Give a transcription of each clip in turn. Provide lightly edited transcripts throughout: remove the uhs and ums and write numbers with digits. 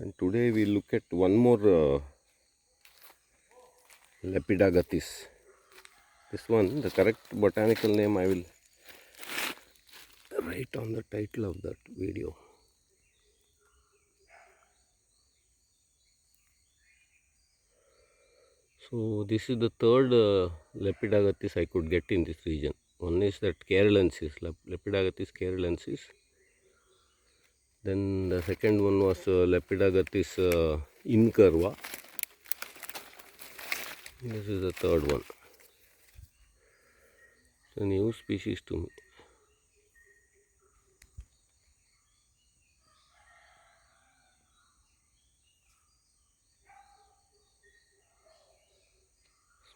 And today we look at one more Lepidagathis. This one, the correct botanical name I will write on the title of that video. So this is the third Lepidagathis I could get in this region. One is that Keralensis, Lepidagathis keralensis. Then the second one was Lepidagathis incurva. This is the third one. It's a new species to me.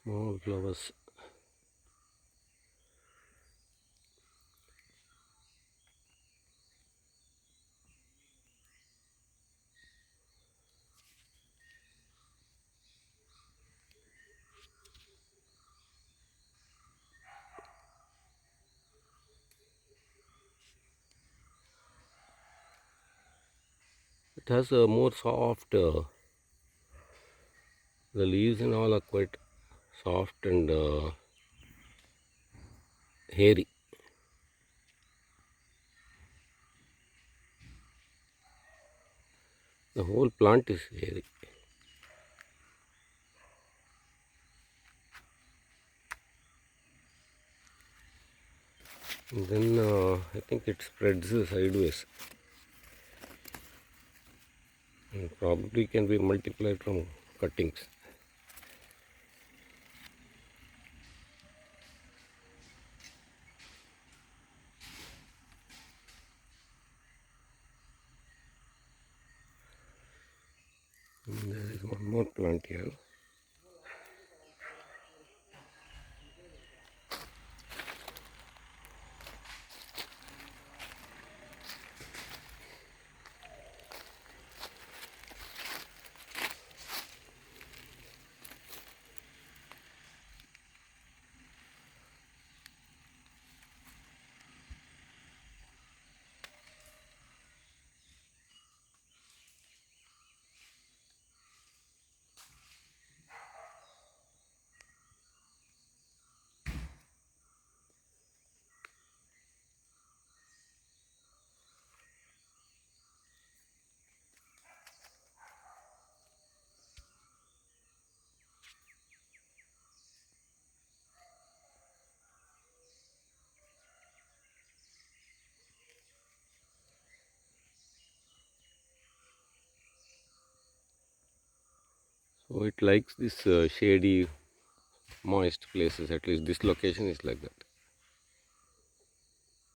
Small flowers. It has a more soft, the leaves and all are quite soft and hairy. The whole plant is hairy. And then I think it spreads sideways. And probably can be multiplied from cuttings. And there is one more plant here. So it likes this shady, moist places. At least this location is like that.